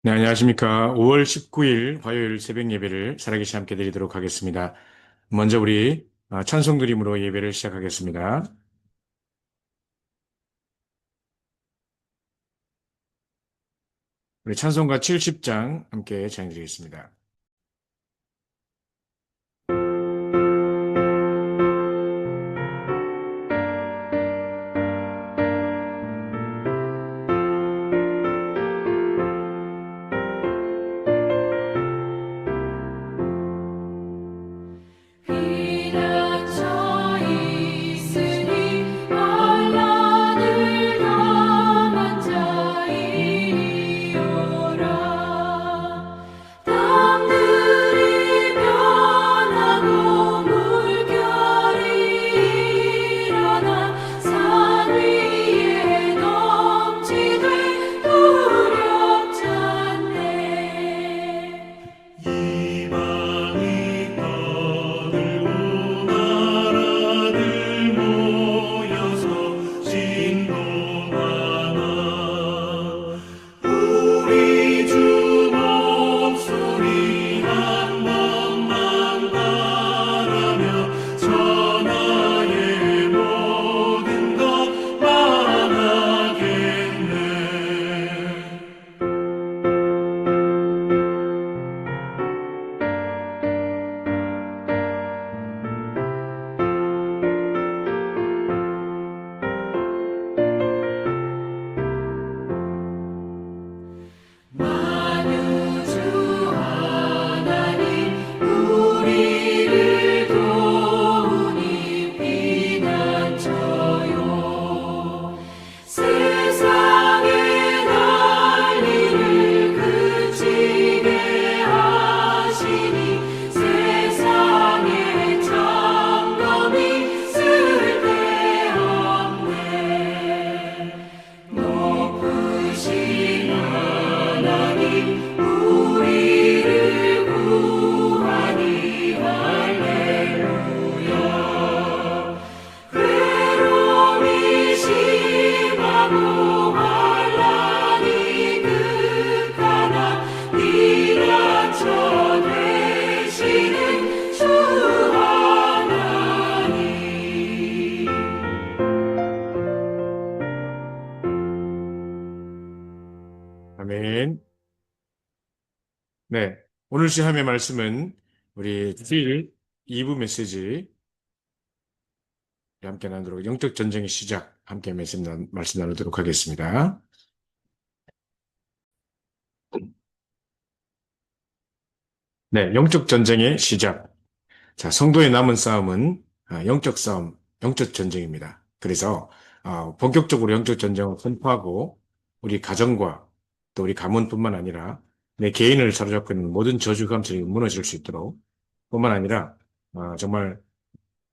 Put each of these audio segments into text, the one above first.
네, 안녕하십니까. 5월 19일 화요일 새벽 예배를 살아계시 함께 드리도록 하겠습니다. 먼저 우리 찬송 드림으로 예배를 시작하겠습니다. 우리 찬송가 70장 함께 찬양드리겠습니다. 비난처 있으니 환난을 당한 자이리오라. 땅들이 변하고 물결이 일어나 산 위에 넘치되 두렵지 않네. 이방이 떠들고 나라들 모여서 진동하나 우리 주 목소리 한 번만 바라며 천하의 모든 것 망하겠네. 만유주 하나님 우리를 도우니 피난처요. 세상의 난리를 그치게 하시니 세상의 점검이 쓸데없네. 높으신 하나님 우리를 구하니 할렐루야. 괴로움이 심하고 환난이 극하나 피난처 되시는 주 하나님. 아멘. 네. 오늘 시험의 말씀은 우리 주일 2부 메시지 함께 나누도록 영적 전쟁의 시작 함께 말씀 나누도록 하겠습니다. 네. 영적 전쟁의 시작. 자, 성도의 남은 싸움은 영적 싸움, 영적 전쟁입니다. 그래서 본격적으로 영적 전쟁을 선포하고 우리 가정과 또 우리 가문뿐만 아니라 내 개인을 사로잡고 있는 모든 저주 감정이 무너질 수 있도록 뿐만 아니라 정말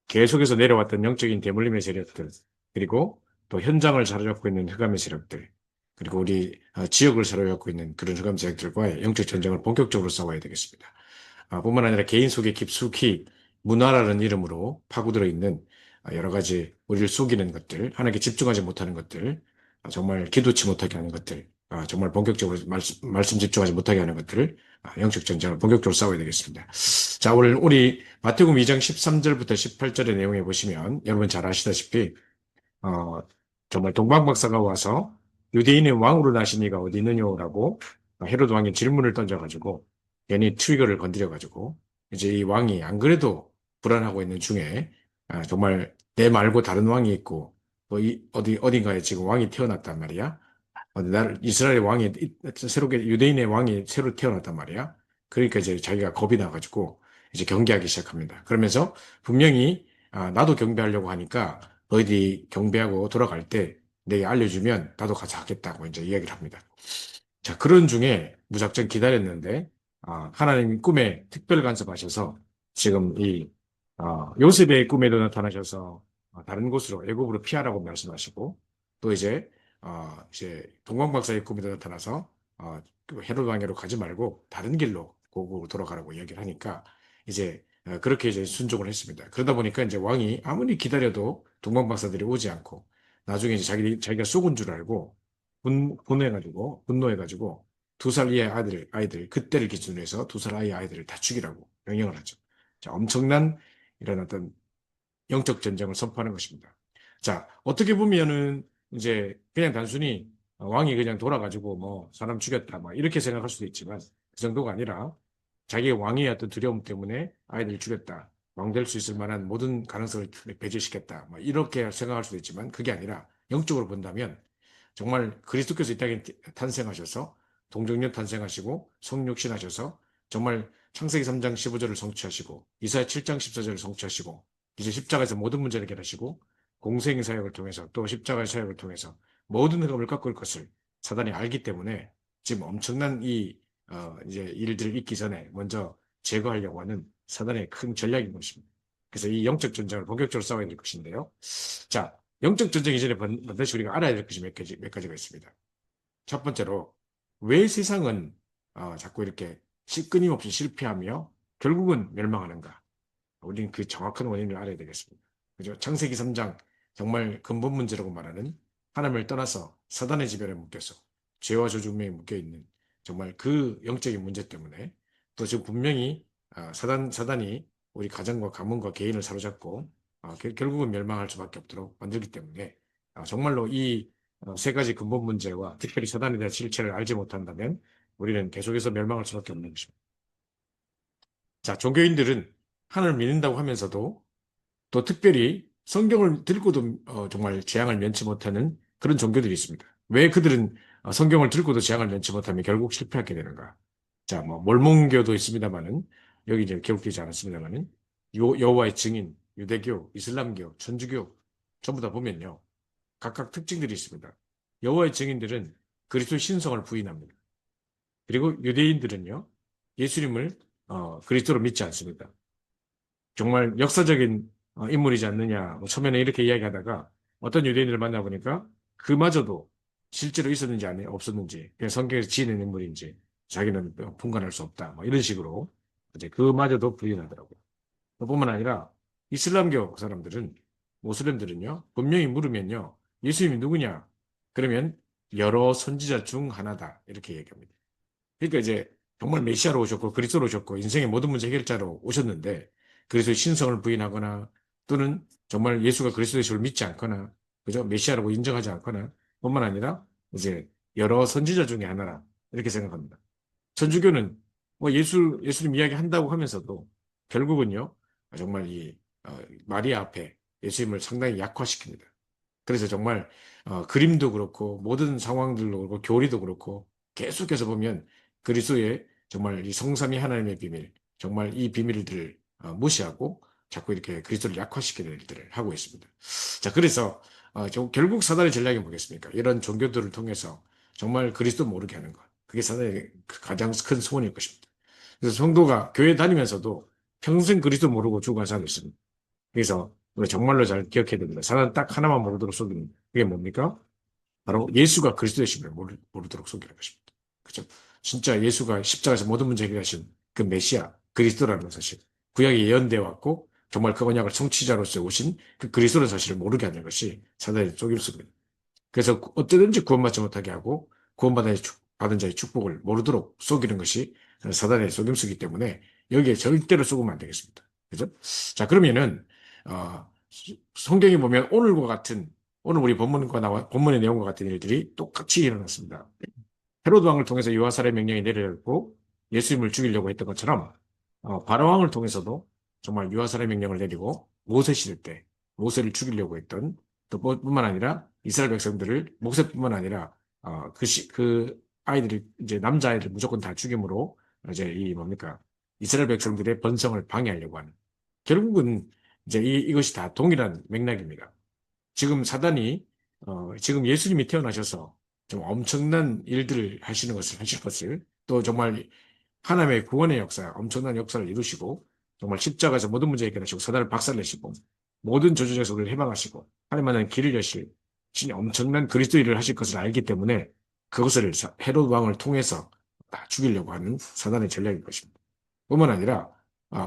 계속해서 내려왔던 영적인 대물림의 세력들 그리고 또 현장을 사로잡고 있는 흑암의 세력들 그리고 우리 지역을 사로잡고 있는 그런 흑암 세력들과의 영적 전쟁을 본격적으로 싸워야 되겠습니다. 뿐만 아니라 개인 속에 깊숙이 문화라는 이름으로 파고들어 있는 여러 가지 우리를 속이는 것들, 하나님께 집중하지 못하는 것들, 정말 기도치 못하게 하는 것들, 정말 본격적으로 말씀 집중하지 못하게 하는 것들, 영적 전쟁을 본격적으로 싸워야 되겠습니다. 자, 오늘 우리 마태복음 2장 13절부터 18절의 내용에 보시면 여러분 잘 아시다시피 어, 정말 동방박사가 와서 유대인의 왕으로 나신 이가 어디 있느냐라고 헤로드 왕이 질문을 던져가지고 괜히 트리거를 건드려가지고 이제 이 왕이 안 그래도 불안하고 있는 중에 정말 내 말고 다른 왕이 있고 또 어딘가에 지금 왕이 태어났단 말이야. 이스라엘 왕이 새롭게 유대인의 왕이 새로 태어났단 말이야. 그러니까 이제 자기가 겁이 나가지고 이제 경계하기 시작합니다. 그러면서 분명히 나도 경배하려고 하니까 너희들이 경배하고 돌아갈 때 내게 알려주면 나도 같이 하겠다고 이제 이야기를 합니다. 자, 그런 중에 무작정 기다렸는데 하나님 꿈에 특별 간섭하셔서 지금 요셉의 꿈에도 나타나셔서 다른 곳으로 애굽으로 피하라고 말씀하시고 또 이제 동방박사의 꿈에도 나타나서 그 헤롯 왕으로 가지 말고 다른 길로 고국으로 돌아가라고 이야기를 하니까 이제 그렇게 이제 순종을 했습니다. 그러다 보니까 이제 왕이 아무리 기다려도 동방박사들이 오지 않고 나중에 이제 자기가 쏘은 줄 알고 분노해가지고 2살 이하의 아이들, 그때를 기준으로 해서 2살 이하의 아이들을 다 죽이라고 명령을 하죠. 자, 엄청난 이런 어떤 영적 전쟁을 선포하는 것입니다. 자, 어떻게 보면은 이제 그냥 단순히 왕이 그냥 돌아가지고 뭐 사람 죽였다 막 이렇게 생각할 수도 있지만 그 정도가 아니라 자기의 왕의 어떤 두려움 때문에 아이들을 죽였다. 왕 될 수 있을 만한 모든 가능성을 배제시켰다. 뭐 이렇게 생각할 수도 있지만 그게 아니라 영적으로 본다면 정말 그리스도께서 이 땅에 탄생하셔서 동정녀 탄생하시고 성육신하셔서 정말 창세기 3장 15절을 성취하시고 이사야 7장 14절을 성취하시고 이제 십자가에서 모든 문제를 해결하시고 공생의 사역을 통해서 또 십자가의 사역을 통해서 모든 흑암을 꺾을 것을 사단이 알기 때문에 지금 엄청난 이제 일들을 있기 전에 먼저 제거하려고 하는 사단의 큰 전략인 것입니다. 그래서 이 영적 전쟁을 본격적으로 싸워야 될 것인데요. 자, 영적 전쟁 이전에 반드시 우리가 알아야 될 것이 몇 가지가 있습니다. 첫 번째로 왜 세상은 자꾸 이렇게 끊임없이 실패하며 결국은 멸망하는가? 우리는 그 정확한 원인을 알아야 되겠습니다. 그죠? 창세기 3장 정말 근본 문제라고 말하는 하나님을 떠나서 사단의 지배에 묶여서 죄와 저주에 묶여 있는 정말 그 영적인 문제 때문에 또 지금 분명히 사단이 우리 가정과 가문과 개인을 사로잡고 결국은 멸망할 수밖에 없도록 만들기 때문에 정말로 이 세 가지 근본 문제와 특별히 사단에 대한 실체를 알지 못한다면 우리는 계속해서 멸망할 수밖에 없는 것입니다. 자, 종교인들은 하나님을 믿는다고 하면서도 또 특별히 성경을 들고도 정말 재앙을 면치 못하는 그런 종교들이 있습니다. 왜 그들은 성경을 들고도 재앙을 면치 못하면 결국 실패하게 되는가? 자, 뭐 몰몬교도 있습니다만은 여기 이제 기록되지 않았습니다만은 여호와의 증인, 유대교, 이슬람교, 천주교 전부 다 보면요. 각각 특징들이 있습니다. 여호와의 증인들은 그리스도의 신성을 부인합니다. 그리고 유대인들은요. 예수님을 그리스도로 믿지 않습니다. 정말 역사적인 인물이지 않느냐. 뭐 처음에는 이렇게 이야기하다가 어떤 유대인들을 만나보니까 그마저도 실제로 있었는지 없었는지 그냥 성경에서 지어낸 인물인지 자기는 분간할 수 없다. 뭐 이런 식으로 이제 그마저도 부인하더라고요. 뿐만 아니라 이슬람교 사람들은 모슬렘들은요. 분명히 물으면요. 예수님이 누구냐? 그러면 여러 선지자 중 하나다. 이렇게 얘기합니다. 그러니까 이제 정말 메시아로 오셨고 그리스도로 오셨고 인생의 모든 문제 해결자로 오셨는데 그리스도의 신성을 부인하거나 또는 정말 예수가 그리스도의 신을 믿지 않거나 그죠? 메시아라고 인정하지 않거나 뿐만 아니라 이제 여러 선지자 중에 하나라 이렇게 생각합니다. 천주교는 뭐 예수님 이야기 한다고 하면서도 결국은요 정말 마리아 앞에 예수님을 상당히 약화시킵니다. 그래서 정말 그림도 그렇고 모든 상황들도 그렇고 교리도 그렇고 계속해서 보면 그리스도의 정말 이 성삼위 하나님의 비밀, 정말 이 비밀들을 무시하고 자꾸 이렇게 그리스도를 약화시키는 일들을 하고 있습니다. 자, 그래서 결국 사단의 전략이 뭐겠습니까? 이런 종교들을 통해서 정말 그리스도 모르게 하는 것. 그게 사단의 가장 큰 소원일 것입니다. 그래서 성도가 교회 다니면서도 평생 그리스도 모르고 죽어간 사람이 있습니다. 그래서 우리 정말로 잘 기억해야 됩니다. 사단은 딱 하나만 모르도록 속입니다. 그게 뭡니까? 바로 예수가 그리스도의 심을 모르도록 속이는 것입니다. 그죠? 진짜 예수가 십자가에서 모든 문제 해결하신 그 메시아, 그리스도라는 사실. 구약에 예언되어 왔고, 정말 그 언약을 성취자로서 오신 그 그리스도라는 사실을 모르게 하는 것이 사단의 속임수입니다. 그래서 어쩌든지 구원받지 못하게 하고, 받은 자의 축복을 모르도록 속이는 것이 사단의 속임수이기 때문에 여기에 절대로 속으면 안 되겠습니다. 그죠? 자, 그러면은, 성경에 보면 오늘 우리 본문의 내용과 같은 일들이 똑같이 일어났습니다. 헤로드 왕을 통해서 유아살의 명령이 내려졌고 예수님을 죽이려고 했던 것처럼 바로 왕을 통해서도 정말 유아살의 명령을 내리고 모세 시대 때 모세를 죽이려고 했던 또 뿐만 아니라 이스라엘 백성들을 모세뿐만 아니라 그 아이들을 이제 남자아이들 무조건 다 죽임으로 이제 이스라엘 백성들의 번성을 방해하려고 하는 결국은 이제 이것이 다 동일한 맥락입니다. 지금 사단이 지금 예수님이 태어나셔서 좀 엄청난 일들을 하실 것을 또 정말 하나님의 구원의 역사, 엄청난 역사를 이루시고 정말 십자가에서 모든 문제 해결하시고 사단을 박살내시고 모든 저주에서 우리를 해방하시고 하나님만한 길을 여실 진짜 엄청난 그리스도 일을 하실 것을 알기 때문에 그것을 헤롯 왕을 통해서 다 죽이려고 하는 사단의 전략인 것입니다. 뿐만 아니라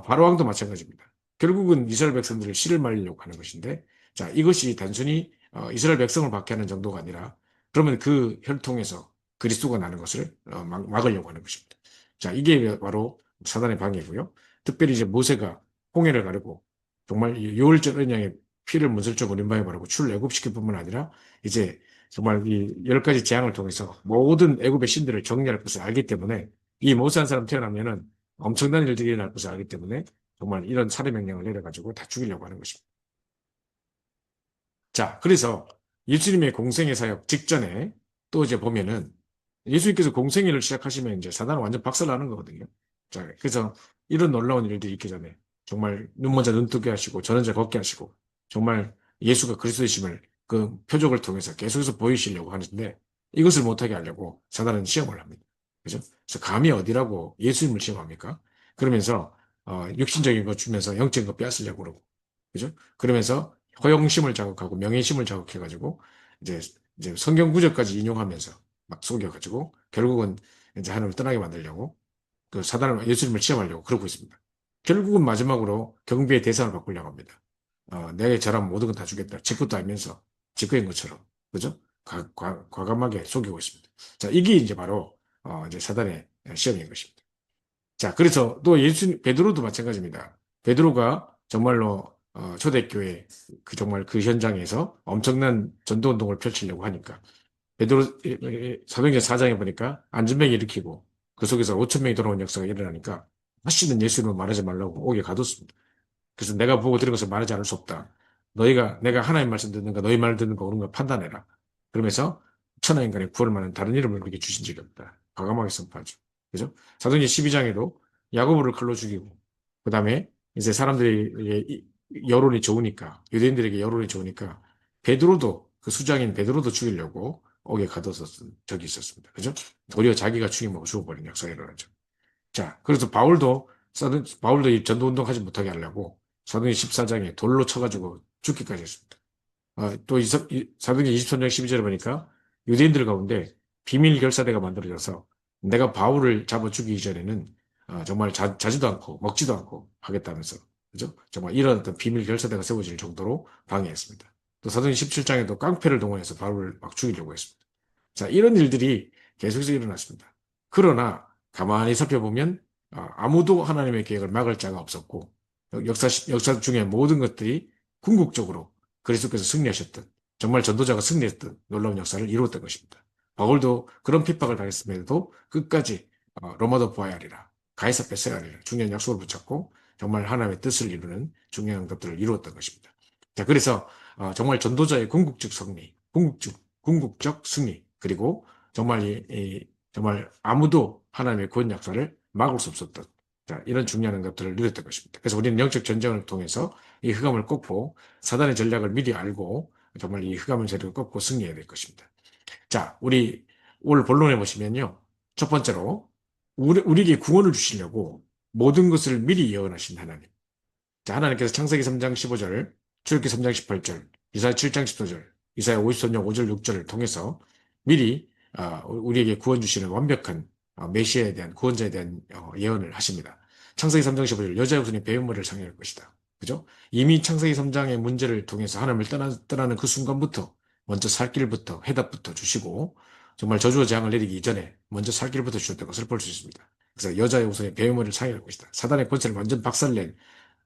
바로 왕도 마찬가지입니다. 결국은 이스라엘 백성들을 씨를 말리려고 하는 것인데 자 이것이 단순히 이스라엘 백성을 박해하는 정도가 아니라 그러면 그 혈통에서 그리스도가 나는 것을 막으려고 하는 것입니다. 자, 이게 바로 사단의 방해고요. 특별히 이제 모세가 홍해를 가르고 정말 이 유월절 언약의 피를 문설적으로 임방에 바르고 출애굽시킬 뿐만 아니라 이제 정말 이 10가지 재앙을 통해서 모든 애굽의 신들을 정리할 것을 알기 때문에 이 모세 한 사람 태어나면은 엄청난 일들이 일어날 것을 알기 때문에 정말 이런 살해 명령을 내려가지고 다 죽이려고 하는 것입니다. 자, 그래서 예수님의 공생의 사역 직전에 또 이제 보면은 예수님께서 공생애를 시작하시면 이제 사단은 완전 박살나는 거거든요. 자, 그래서 이런 놀라운 일들이 있기 전에 정말 눈 먼저 눈 뜨게 하시고 전원자 걷게 하시고 정말 예수가 그리스도이심을 그 표적을 통해서 계속해서 보이시려고 하는데 이것을 못하게 하려고 사단은 시험을 합니다. 그죠? 그래서 감히 어디라고 예수님을 시험합니까? 그러면서 육신적인 거 주면서 영적인 거 빼앗으려고 그러고 그죠? 그러면서 허영심을 자극하고 명예심을 자극해가지고 이제 성경 구절까지 인용하면서 막 속여가지고 결국은 이제 하나님을 떠나게 만들려고 그 사단을 예수님을 시험하려고 그러고 있습니다. 결국은 마지막으로 경비의 대상을 바꾸려고 합니다. 내게 잘하면 모든 건 다 주겠다. 제 것도 알면서 제 거인 것처럼 그죠? 과감하게 속이고 있습니다. 자, 이게 이제 바로 이제 사단의 시험인 것입니다. 자, 그래서 또 베드로도 마찬가지입니다. 베드로가 정말로 초대교회 그 정말 그 현장에서 엄청난 전도 운동을 펼치려고 하니까 베드로 사도행전 4장에 보니까 안전병 일으키고 그 속에서 5천 명이 돌아온 역사가 일어나니까 다시는 예수님을 말하지 말라고 옥에 가뒀습니다. 그래서 내가 보고 들은 것을 말하지 않을 수 없다. 내가 하나님 말씀 듣는가 너희 말 듣는가 옳은가 판단해라. 그러면서 천하 인간의 구원을 만한 다른 이름을 우리에게 주신 적이 없다. 과감하게 선포하죠. 그죠? 사도행전 12장에도 야고보를 칼로 죽이고 그 다음에 이제 사람들이 여론이 좋으니까 유대인들에게 여론이 좋으니까 베드로도 그 수장인 베드로도 죽이려고 옥에 가뒀었던 적이 있었습니다. 그죠? 도리어 자기가 죽임먹고 죽어버린 역사가 일어나죠. 자, 그래서 바울도 이 전도운동 하지 못하게 하려고 사도행전 14장에 돌로 쳐가지고 죽기까지 했습니다. 또 사도행전 23장 12절에 보니까 유대인들 가운데 비밀 결사대가 만들어져서 내가 바울을 잡아 죽이기 전에는 정말 자지도 않고 먹지도 않고 하겠다면서 그죠? 정말 이런 어떤 비밀 결사대가 세워질 정도로 방해했습니다. 또 사도행전 17장에도 깡패를 동원해서 바울을 막 죽이려고 했습니다. 자, 이런 일들이 계속해서 일어났습니다. 그러나 가만히 살펴보면 아무도 하나님의 계획을 막을 자가 없었고 역사 중에 모든 것들이 궁극적으로 그리스도께서 승리하셨던 정말 전도자가 승리했던 놀라운 역사를 이루었던 것입니다. 바울도 그런 핍박을 당했음에도 끝까지 로마도 보아야 하리라 가이사 뺏어야 하리라 중요한 약속을 붙잡고 정말 하나님의 뜻을 이루는 중요한 것들을 이루었던 것입니다. 자, 그래서 정말 전도자의 궁극적 승리, 궁극적 승리 그리고 정말 정말 아무도 하나님의 구원 역사를 막을 수 없었던 자, 이런 중요한 것들을 누렸던 것입니다. 그래서 우리는 영적 전쟁을 통해서 이 흑암을 꺾고 사단의 전략을 미리 알고 정말 이 흑암의 세력을 꺾고 승리해야 될 것입니다. 자, 우리 오늘 본론에 보시면요. 첫 번째로 우리에게 구원을 주시려고 모든 것을 미리 예언하신 하나님. 자, 하나님께서 창세기 3장 15절, 출애굽기 3장 18절, 이사야 7장 14절, 이사야 53장 5절 6절을 통해서 미리 우리에게 구원 주시는 완벽한 메시아에 대한 구원자에 대한 예언을 하십니다. 창세기 3장 15절 여자의 후손이 배운 머리를 상해할 것이다. 그죠? 이미 창세기 3장의 문제를 통해서 하나님을 떠나는 그 순간부터 먼저 살 길부터 해답부터 주시고 정말 저주와 재앙을 내리기 이전에 먼저 살 길부터 주셨던 것을 볼 수 있습니다. 그래서 여자의 후손이 배운 머리를 상해할 것이다. 사단의 권세를 완전 박살낸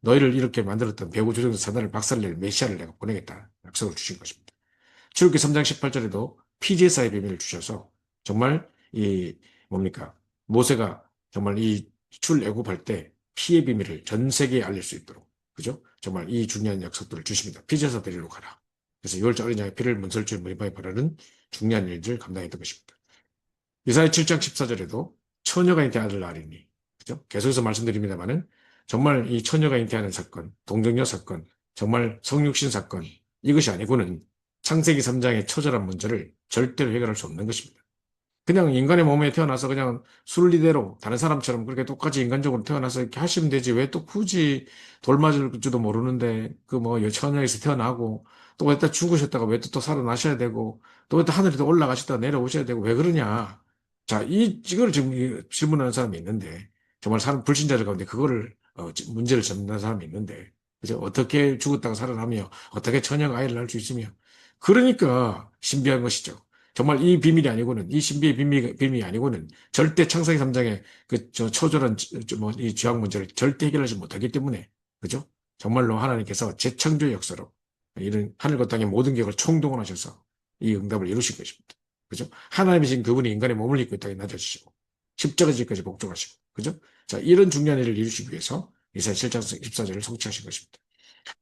너희를 이렇게 만들었던 배후 조정에서 사단을 박살낼 메시아를 내가 보내겠다. 약속을 주신 것입니다. 출애굽기 3장 18절에도 피제사의 비밀을 주셔서 정말 모세가 정말 이 출애굽할 때 피의 비밀을 전 세계에 알릴 수 있도록 그죠? 정말 이 중요한 약속들을 주십니다. 피제사 데리러 가라. 그래서 6월절 어린 양의 피를 문설주의 무리바에 바르는 중요한 일들을 감당했던 것입니다. 이사야 7장 14절에도 처녀가 잉태한 아들 낳으리니 그죠? 계속해서 말씀드립니다만은 정말 이 처녀가 잉태하는 사건, 동정녀 사건, 정말 성육신 사건 이것이 아니고는 창세기 3장의 처절한 문제를 절대로 해결할 수 없는 것입니다. 그냥 인간의 몸에 태어나서 그냥 순리대로 다른 사람처럼 그렇게 똑같이 인간적으로 태어나서 이렇게 하시면 되지 왜 또 굳이 돌 맞을 줄도 모르는데 그 뭐 처녀에서 태어나고 또 왜 또 죽으셨다가 왜 또 살아나셔야 되고 또 왜 또 하늘에 또 올라가셨다가 내려오셔야 되고 왜 그러냐. 자, 이걸 지금 질문하는 사람이 있는데 정말 불신자들 가운데 그거를 문제를 잡는 사람이 있는데 그죠? 어떻게 죽었다가 살아나며 어떻게 처녀가 아이를 낳을 수 있으며 그러니까 신비한 것이죠. 정말 이 비밀이 아니고는, 이 신비의 비밀이 아니고는 절대 창세기 3장의 초절한 이 죄악 문제를 절대 해결하지 못하기 때문에, 그죠? 정말로 하나님께서 재창조의 역사로 이런 하늘과 땅의 모든 격을 총동원하셔서 이 응답을 이루신 것입니다. 그죠? 하나님이신 그분이 인간의 몸을 입고 이 땅에 낮아지시고 십자가지까지 복종하시고, 그죠? 자, 이런 중요한 일을 이루시기 위해서 이사야 7장 14절을 성취하신 것입니다.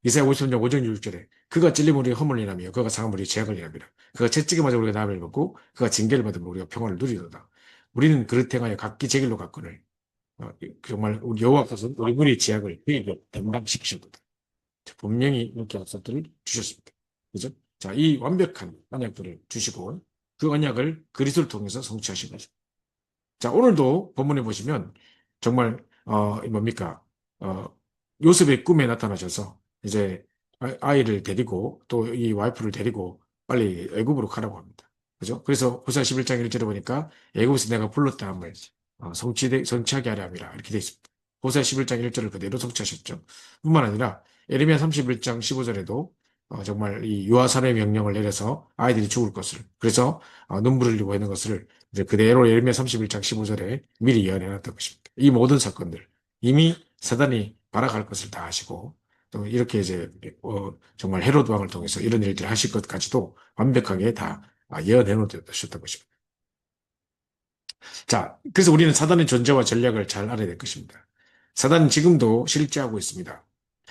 이사야 53장 5절 6절에 그가 찔림으로 우리가 허물을 인하며 그가 상함으로 우리가 죄악을 인함이라. 그가 채찍에 맞아 우리가 나음을 입었고 그가 징계를 받으면 우리가 평안을 누리도다. 우리는 그릇 행하여 각기 제 길로 갔거늘 정말 우리 여호와께서 우리 무리 죄악을 그에게 담당시키셨도다. 분명히 이렇게 약속들을 주셨습니다. 그죠? 자, 이 완벽한 언약들을 주시고 그 언약을 그리스도를 통해서 성취하신 거죠. 자, 오늘도 본문에 보시면 정말 이 뭡니까? 요셉의 꿈에 나타나셔서 이제 아이를 데리고 또 이 와이프를 데리고 빨리 애굽으로 가라고 합니다. 그죠? 그래서 호세아 11장 1절에 보니까 애굽에서 내가 불렀다 함을 성취하게 하려 함이라 이렇게 되어 있습니다. 호세아 11장 1절을 그대로 성취하셨죠. 뿐만 아니라 에레미야 31장 15절에도 정말 이 유아살의 명령을 내려서 아이들이 죽을 것을, 그래서 눈물을 흘리고 있는 것을 이제 그대로 에레미야 31장 15절에 미리 예언해 놨던 것입니다. 이 모든 사건들 이미 사단이 발악할 것을 다 하시고 또 이렇게 이제 정말 헤로드 왕을 통해서 이런 일들을 하실 것까지도 완벽하게 다 예언해 놓으셨던 것입니다. 자, 그래서 우리는 사단의 존재와 전략을 잘 알아야 될 것입니다. 사단은 지금도 실제하고 있습니다.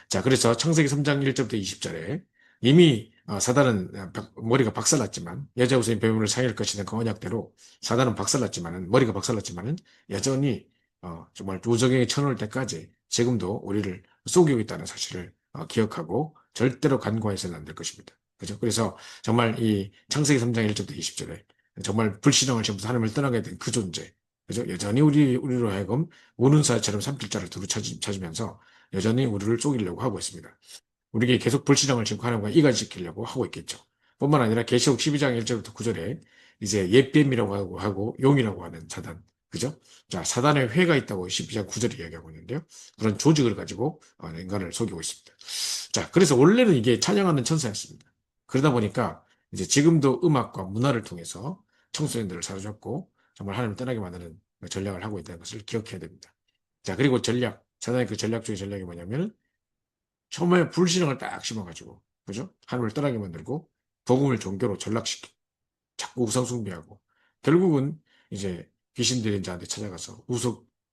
자, 그래서 창세기 3장 1절부터 20절에 이미 사단은 머리가 박살났지만 여자 우선이 배움을 상할 것이는 그 언약대로 사단은 박살났지만은 머리가 박살났지만은 여전히 정말 우정에 쳐놓을 때까지 지금도 우리를 속이고 있다는 사실을 기억하고 절대로 간과해서는 안 될 것입니다. 그죠? 그래서 정말 이 창세기 3장 1절부터 20절에 정말 불신앙을 지면서 하나님을 떠나게 된 그 존재, 그죠? 여전히 우리로 하여금 우는 사자처럼 삼킬 자를 두루 찾으면서 여전히 우리를 속이려고 하고 있습니다. 우리에게 계속 불신앙을 지금 하나님과 이간시키려고 하고 있겠죠. 뿐만 아니라 계시록 12장 1절부터 9절에 이제 옛뱀이라고 하고 용이라고 하는 사단, 그죠? 자, 사단의 회가 있다고 12장 9절에 이야기하고 있는데요. 그런 조직을 가지고 인간을 속이고 있습니다. 자, 그래서 원래는 이게 찬양하는 천사였습니다. 그러다 보니까 이제 지금도 음악과 문화를 통해서 청소년들을 사로잡고 정말 하나님을 떠나게 만드는 전략을 하고 있다는 것을 기억해야 됩니다. 자, 그리고 사단의 그 전략 중의 전략이 뭐냐면 처음에 불신앙을 딱 심어가지고, 그죠? 하나님을 떠나게 만들고 복음을 종교로 전락시키고 자꾸 우상 숭배하고 결국은 이제 귀신 들린 자한테 찾아가서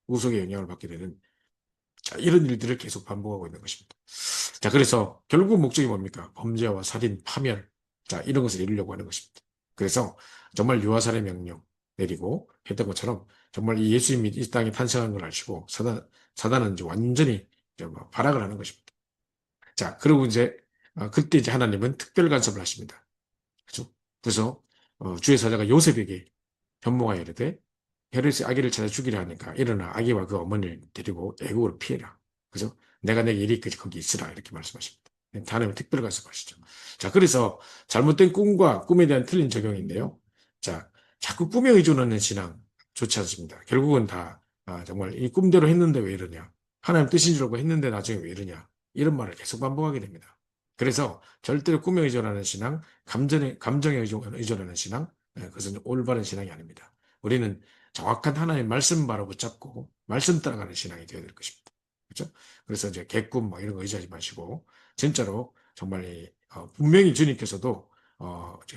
우속의 영향을 받게 되는, 자, 이런 일들을 계속 반복하고 있는 것입니다. 자, 그래서 결국 목적이 뭡니까? 범죄와 살인, 파멸, 자, 이런 것을 이루려고 하는 것입니다. 그래서 정말 유아살의 명령 내리고 했던 것처럼 정말 이 예수님이 이 땅에 탄생한 걸 아시고 사단은 이제 완전히 이제 뭐 발악을 하는 것입니다. 자, 그리고 이제 그때 이제 하나님은 특별 간섭을 하십니다. 그죠? 그래서 주의 사자가 요셉에게 현몽하여 이르되 헤롯이 아기를 찾아 죽이려 하니까 일어나 아기와 그 어머니를 데리고 애국으로 피해라. 그죠? 내가 내게 이르기까지 거기 있으라 이렇게 말씀하십니다. 하나님은 특별 간섭하시죠. 자, 그래서 잘못된 꿈과 꿈에 대한 틀린 적용인데요. 자, 자꾸 꿈에 의존하는 신앙 좋지 않습니다. 결국은 다 정말 이 꿈대로 했는데 왜 이러냐? 하나님 뜻인 줄 알고 했는데 나중에 왜 이러냐? 이런 말을 계속 반복하게 됩니다. 그래서 절대로 꿈에 의존하는 신앙, 감정에 의존하는 신앙, 그것은 올바른 신앙이 아닙니다. 우리는 정확한 하나님의 말씀 바로 붙잡고 말씀 따라가는 신앙이 되어야 될 것입니다. 그렇죠? 그래서 이제 개꿈 뭐 이런 거 의지하지 마시고 진짜로 정말 분명히 주님께서도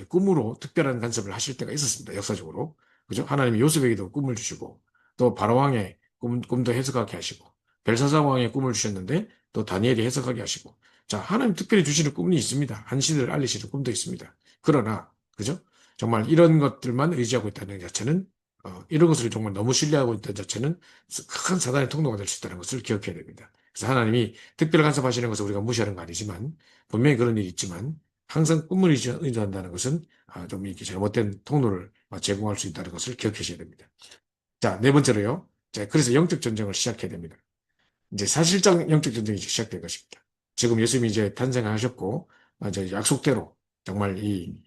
꿈으로 특별한 간섭을 하실 때가 있었습니다. 역사적으로. 그죠? 하나님이 요셉에게도 꿈을 주시고 또 바로왕의 꿈도 해석하게 하시고 벨사사 왕의 꿈을 주셨는데 또 다니엘이 해석하게 하시고, 자, 하나님 특별히 주시는 꿈이 있습니다. 한시를 알리시는 꿈도 있습니다. 그러나 그죠? 정말 이런 것들만 의지하고 있다는 자체는 이런 것을 정말 너무 신뢰하고 있다는 자체는 큰 사단의 통로가 될 수 있다는 것을 기억해야 됩니다. 그래서 하나님이 특별 간섭하시는 것을 우리가 무시하는 거 아니지만 분명히 그런 일이 있지만 항상 꿈을 의존한다는 것은 좀 이렇게 잘못된 통로를 제공할 수 있다는 것을 기억하셔야 됩니다. 자, 네 번째로요. 자, 그래서 영적 전쟁을 시작해야 됩니다. 이제 사실상 영적 전쟁이 시작된 것입니다. 지금 예수님이 이제 탄생하셨고, 이제 약속대로 정말 이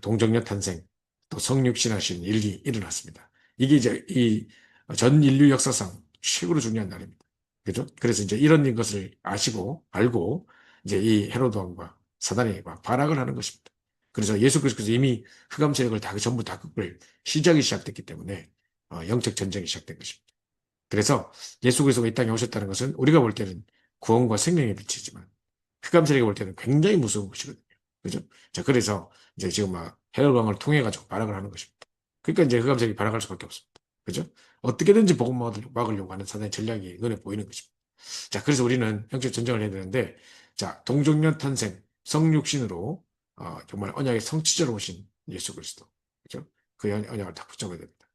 동정녀 탄생, 또 성육신하신 일이 일어났습니다. 이게 이제 이 전 인류 역사상 최고로 중요한 날입니다. 그죠? 그래서 이제 이런 것을 알고, 이제 이 헤로드 왕과 사단이 막 발악을 하는 것입니다. 그래서 예수 그리스도께서 이미 흑암 세력을 다 전부 다 꺾을 시작이 시작됐기 때문에 영적 전쟁이 시작된 것입니다. 그래서 예수 그리스도가 이 땅에 오셨다는 것은 우리가 볼 때는 구원과 생명의 빛이지만 흑암 세력이 볼 때는 굉장히 무서운 것이거든요. 그죠? 자, 그래서 이제 지금 막 헤롯 왕을 통해 가지고 발악을 하는 것입니다. 그러니까 이제 흑암 세력이 발악할 수밖에 없습니다. 그죠? 어떻게든지 복음 막으려고 하는 사단의 전략이 눈에 보이는 것입니다. 자, 그래서 우리는 영적 전쟁을 해야 되는데, 자, 동정녀 탄생, 성육신으로 정말 언약의 성취자로 오신 예수 그리스도, 그죠? 그 언약을 다 붙잡아야 됩니다.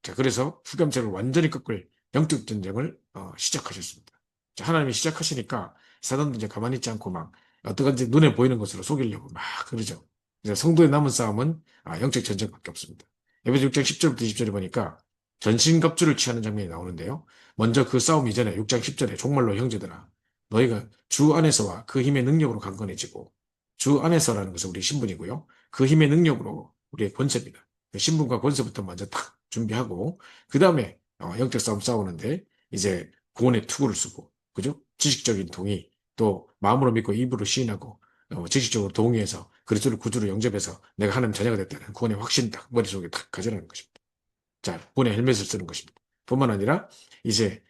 자, 그래서 흑암세를 완전히 꺾을 영적 전쟁을 시작하셨습니다. 자, 하나님이 시작하시니까 사단도 이제 가만히 있지 않고 막 어떠건지 눈에 보이는 것으로 속이려고 막 그러죠. 그래서 성도의 남은 싸움은 영적 전쟁밖에 없습니다. 에베소 6장 10절부터 20절에 보니까 전신갑주를 취하는 장면이 나오는데요. 먼저 그 싸움 이전에 6장 10절에 종말로 형제들아 너희가 주 안에서와 그 힘의 능력으로 강건해지고 주 안에서라는 것은 우리 신분이고요. 그 힘의 능력으로 우리의 권세입니다. 그 신분과 권세부터 먼저 딱 준비하고 그 다음에 영적 싸움 싸우는데 이제 구원의 투구를 쓰고 그죠? 지식적인 동의 또 마음으로 믿고 입으로 시인하고 지식적으로 동의해서 그리스도를 구주로 영접해서 내가 하나님 자녀가 됐다는 구원의 확신 딱 머릿속에 딱 가져라는 것입니다. 자, 구원의 헬멧을 쓰는 것입니다. 뿐만 아니라 이제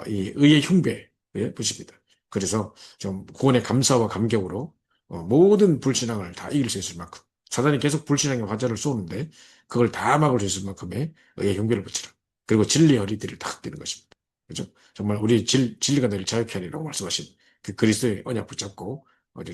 이 의의 흉배에 붙입니다. 그래서 좀 구원의 감사와 감격으로 모든 불신앙을 다 이길 수 있을 만큼 사단이 계속 불신앙의 화살을 쏘는데 그걸 다 막을 수 있을 만큼의 의의 흉배를 붙이라. 그리고 진리의 허리띠를 딱 띠는 것입니다. 그죠? 정말 우리 진리가 너를 자유케 하리라고 말씀하신 그 그리스도의 언약 붙잡고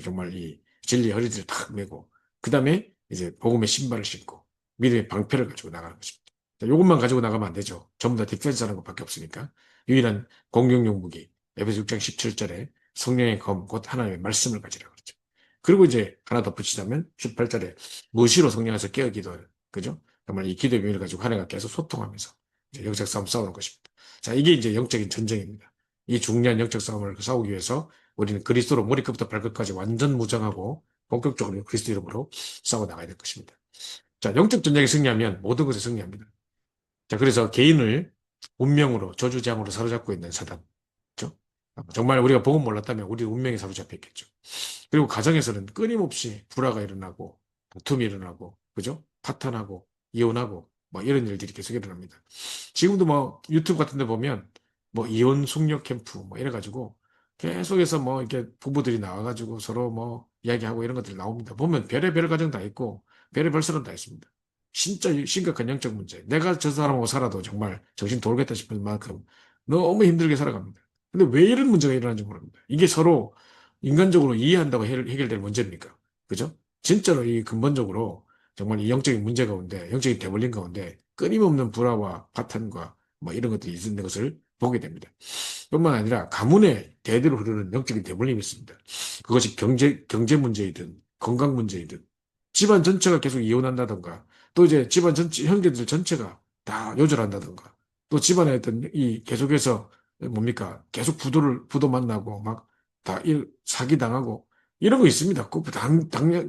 정말 이 진리의 허리띠를 딱 메고 그 다음에 이제 복음의 신발을 신고 믿음의 방패를 가지고 나가는 것입니다. 이것만 가지고 나가면 안 되죠. 전부 다 디펜스 하는 것밖에 없으니까. 유일한 공격용 무기, 에베소 6장 17절에 성령의 검, 곧 하나님의 말씀을 가지라 그러죠. 그리고 이제 하나 더 붙이자면 18절에 무시로 성령에서 깨어 기도를, 그죠? 정말 이 기도의 비밀을 가지고 한 해가 계속 소통하면서 이제 영적 싸움 싸우는 것입니다. 자, 이게 이제 영적인 전쟁입니다. 이 중요한 영적 싸움을 싸우기 위해서 우리는 그리스도로 머리끝부터 발끝까지 완전 무장하고 본격적으로 그리스도 이름으로 싸워 나가야 될 것입니다. 자, 영적 전쟁에 승리하면 모든 것에 승리합니다. 자, 그래서 개인을 운명으로, 저주장으로 사로잡고 있는 사단. 그죠? 정말 우리가 복음 몰랐다면 우리 운명에 사로잡혀 있겠죠. 그리고 가정에서는 끊임없이 불화가 일어나고, 다툼이 일어나고, 그죠? 파탄하고, 이혼하고, 뭐 이런 일들이 계속 일어납니다. 지금도 뭐 유튜브 같은 데 보면 뭐 이혼 숙녀 캠프 뭐 이래가지고 계속해서 뭐 이렇게 부부들이 나와가지고 서로 뭐 이야기하고 이런 것들이 나옵니다. 보면 별의별 가정 다 있고, 별의별 사람 다 있습니다. 진짜 심각한 영적 문제. 내가 저 사람하고 살아도 정말 정신 돌겠다 싶을 만큼 너무 힘들게 살아갑니다. 근데 왜 이런 문제가 일어나는지 모릅니다. 이게 서로 인간적으로 이해한다고 해결될 문제입니까? 그죠? 진짜로 이 근본적으로 정말 이 영적인 문제 가운데, 영적인 대물림 가운데 끊임없는 불화와 파탄과 뭐 이런 것들이 있는 것을 보게 됩니다. 뿐만 아니라 가문에 대대로 흐르는 영적인 대물림이 있습니다. 그것이 경제 문제이든 건강 문제이든 집안 전체가 계속 이혼한다던가 또 이제 집안 전체, 형제들 전체가 다 요절한다던가 또 집안에 어떤 이 계속해서 뭡니까? 계속 부도 만나고 막 다 사기당하고 이런 거 있습니다. 꼭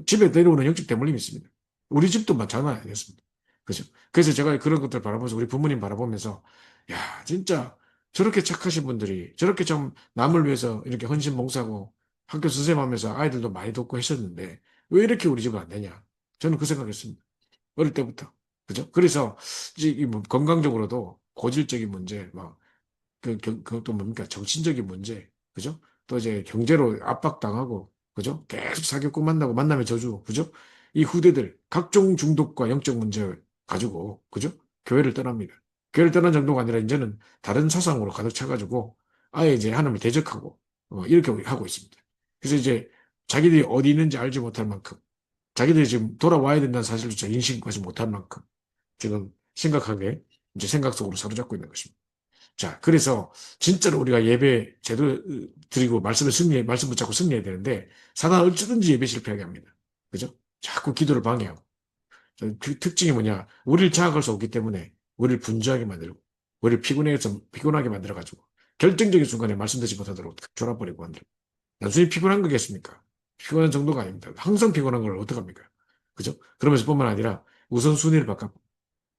집에 내려오는 영적 대물림이 있습니다. 우리 집도 장난 아니었습니다. 그죠? 그래서 제가 그런 것들 바라보면서 우리 부모님 바라보면서 야, 진짜 저렇게 착하신 분들이 저렇게 좀 남을 위해서 이렇게 헌신봉사하고 학교 선생님하면서 아이들도 많이 돕고 하셨는데 왜 이렇게 우리 집은 안 되냐? 저는 그 생각했습니다. 어릴 때부터. 그죠? 그래서 이제 뭐 건강적으로도 고질적인 문제, 막 그것도 뭡니까? 정신적인 문제, 그죠? 또 이제 경제로 압박당하고, 그죠? 계속 사기꾼 만나면 저주, 그죠? 이 후대들 각종 중독과 영적 문제를 가지고, 그죠? 교회를 떠납니다. 교회를 떠난 정도가 아니라 이제는 다른 사상으로 가득 차가지고 아예 이제 하나님을 대적하고 이렇게 하고 있습니다. 그래서 이제 자기들이 어디 있는지 알지 못할 만큼 자기들이 지금 돌아와야 된다는 사실조차 인식하지 못할 만큼 지금 심각하게 이제 생각 속으로 사로잡고 있는 것입니다. 자, 그래서 진짜로 우리가 예배 제대로 드리고 말씀 붙잡고 승리해야 되는데 사단은 어쩌든지 예배 실패하게 합니다. 그죠? 자꾸 기도를 방해하고. 그 특징이 뭐냐? 우리를 장악할 수 없기 때문에 우리를 분주하게 만들고 우리를 피곤하게 만들어가지고 결정적인 순간에 말씀 듣지 못하도록 졸아버리고 만들고 단순히 피곤한 거겠습니까? 피곤한 정도가 아닙니다. 항상 피곤한 걸 어떡합니까? 그죠? 그러면서 뿐만 아니라 우선순위를 바꿔.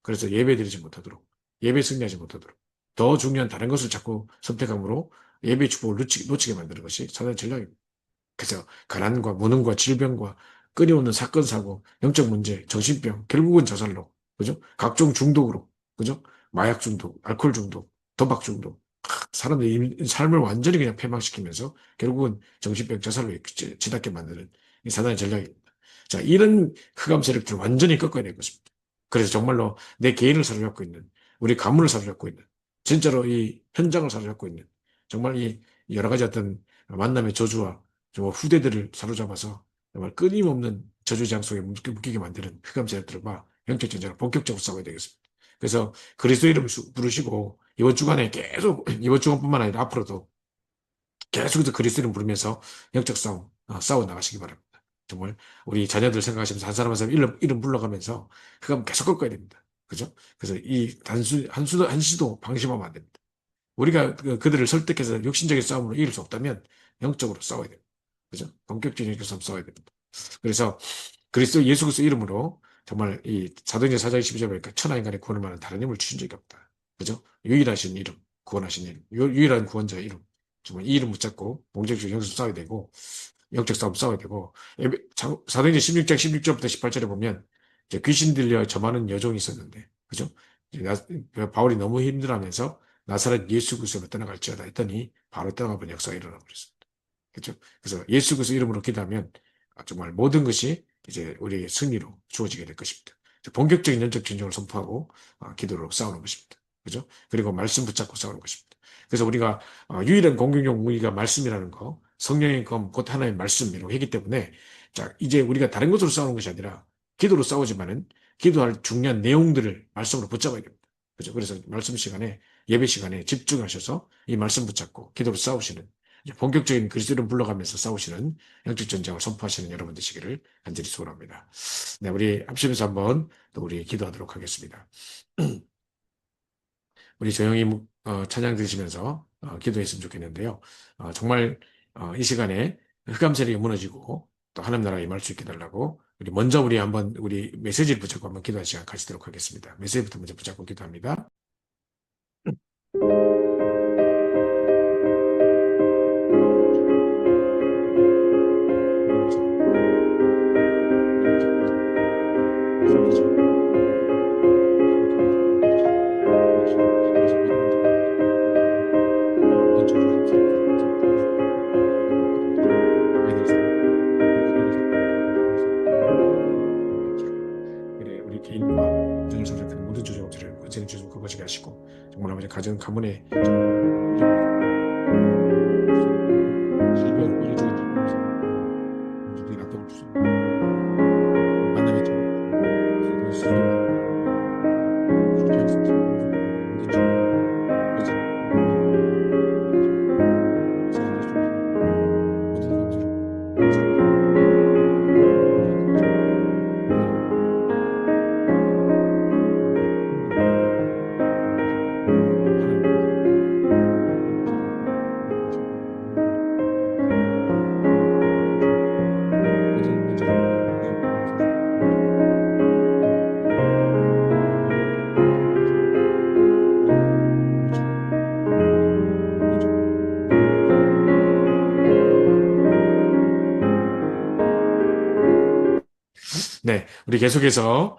그래서 예배 드리지 못하도록, 예배 승리하지 못하도록, 더 중요한 다른 것을 자꾸 선택함으로 예배 축복을 놓치게 만드는 것이 사단의 전략입니다. 그래서 가난과 무능과 질병과 끊임없는 사건, 사고, 영적 문제, 정신병, 결국은 자살로, 그죠? 각종 중독으로, 그죠? 마약 중독, 알코올 중독, 도박 중독. 사람들이 삶을 완전히 그냥 폐망시키면서 결국은 정신병, 자살로 치닫게 만드는 이 사단의 전략입니다. 자, 이런 흑암 세력들을 완전히 꺾어야 될 것입니다. 그래서 정말로 내 개인을 사로잡고 있는, 우리 가문을 사로잡고 있는, 진짜로 이 현장을 사로잡고 있는, 정말 이 여러 가지 어떤 만남의 저주와 정말 후대들을 사로잡아서 정말 끊임없는 저주 장속에 묶이게 만드는 흑암 세력들과 영적 전쟁을 본격적으로 싸워야 되겠습니다. 그래서 그리스도 이름을 부르시고 이번 주간에 계속 이번 주간뿐만 아니라 앞으로도 계속해서 그리스도 이름 부르면서 영적 싸움 싸워 나가시기 바랍니다. 정말 우리 자녀들 생각하시면서 한 사람 한 사람 이름 불러가면서 흑암 계속 꺾어야 됩니다. 그죠? 그래서 이 한시도 방심하면 안 됩니다. 우리가 그들을 설득해서 육신적인 싸움으로 이길 수 없다면 영적으로 싸워야 됩니다. 그죠? 본격적인 영적 싸움 싸워야 됩니다. 그래서 그리스도 예수 그리스도 이름으로 정말 이 사도행전 4장 12절 보니까 천하 인간의 구원을 말하는 다른 힘을 주신 적이 없다. 그죠? 유일하신 이름, 구원하신 이름, 유일한 구원자의 이름. 정말 이 이름 붙잡고 본격적인 영적 싸워야 되고 영적 싸움 싸워야 되고 사도행전 16장 16절부터 18절에 보면 이제 귀신 들려 점하는 여종이 있었는데 그죠? 이제 바울이 너무 힘들어하면서 나사렛 예수 그리스도로 떠나갈지어다 했더니 바로 떠나가본 역사가 일어나 버렸습니다. 그죠? 그래서 예수 그리스도 이름으로 기도하면 정말 모든 것이 이제 우리의 승리로 주어지게 될 것입니다. 본격적인 영적 전쟁을 선포하고 기도로 싸우는 것입니다. 그죠? 그리고 말씀 붙잡고 싸우는 것입니다. 그래서 우리가 유일한 공격용 무기가 말씀이라는 거, 성령의 검, 곧 하나의 말씀이라고 했기 때문에 자, 이제 우리가 다른 것으로 싸우는 것이 아니라 기도로 싸우지만은 기도할 중요한 내용들을 말씀으로 붙잡아야 됩니다. 그죠? 그래서 말씀 시간에 예배 시간에 집중하셔서 이 말씀 붙잡고 기도로 싸우시는 본격적인 그리스도를 불러가면서 싸우시는 영적 전쟁을 선포하시는 여러분 되시기를 간절히 소원합니다. 네, 우리 합심해서 한번 또 우리 기도하도록 하겠습니다. 우리 조용히 찬양 들으시면서 기도했으면 좋겠는데요. 정말 이 시간에 흑암 세력이 무너지고 또 하나님 나라에 임할 수 있게 달라고 우리 먼저 우리 한번 우리 메시지를 붙잡고 한번 기도할 시간 가지도록 하겠습니다. 메시지부터 먼저 붙잡고 기도합니다. 그래, 우리 개인과 가정을 살아가는 모든 조정들을 권세는 주님 거머쥐게 하시고 정말 아버지 가정 가문에 질병을 보여주게 되옵소서. 우리 낙동을 주소서. 만남의 점 그리고 쓰기만 주지 않습니다. 모든 점 그래서 모든 것들을 네, 우리 계속해서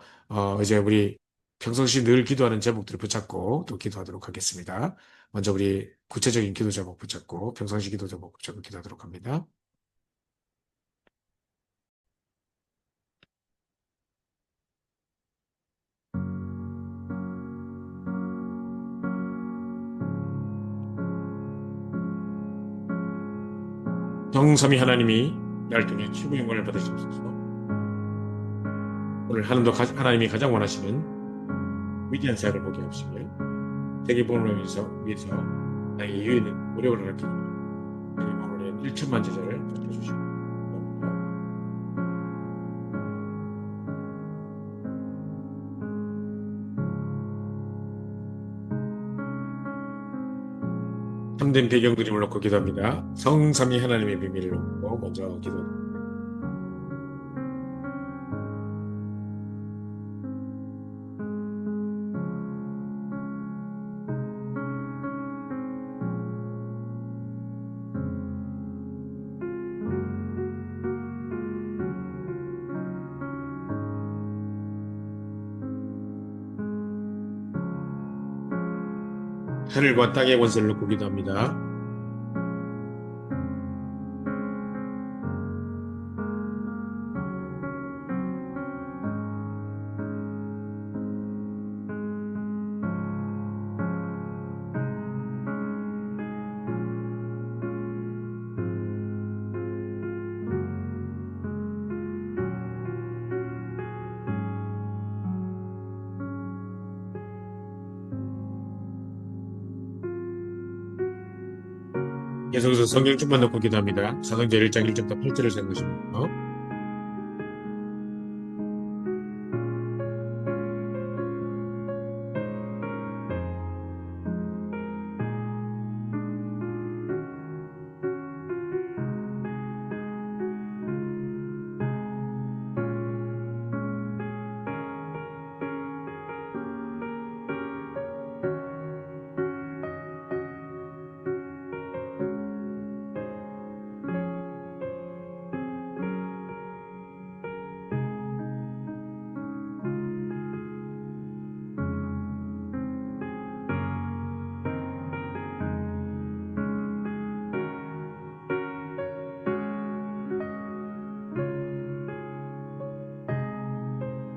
이제 우리 평상시 늘 기도하는 제목들을 붙잡고 또 기도하도록 하겠습니다. 먼저 우리 구체적인 기도 제목 붙잡고 평상시 기도 제목 붙잡고 기도하도록 합니다. 정삼위 하나님이 날 통해 최고 영광을 받으시옵소서. 오늘 하나님이 가장 원하시는 위대한 사역을 보게 하시길 세계 복음을 위해서 나에게 유의는 노력을 하기 오늘 1천만 제자를 주시옵소서. 참된 배경들이 놓고 기도합니다. 성삼위 하나님의 비밀을 놓고 먼저 기도합니다. 하늘과 땅의 권세를 놓고 기도합니다. 계속해서 성경 충만 놓고 기도합니다. 사도행전 1장 1절부터 8절을 생각하시면요.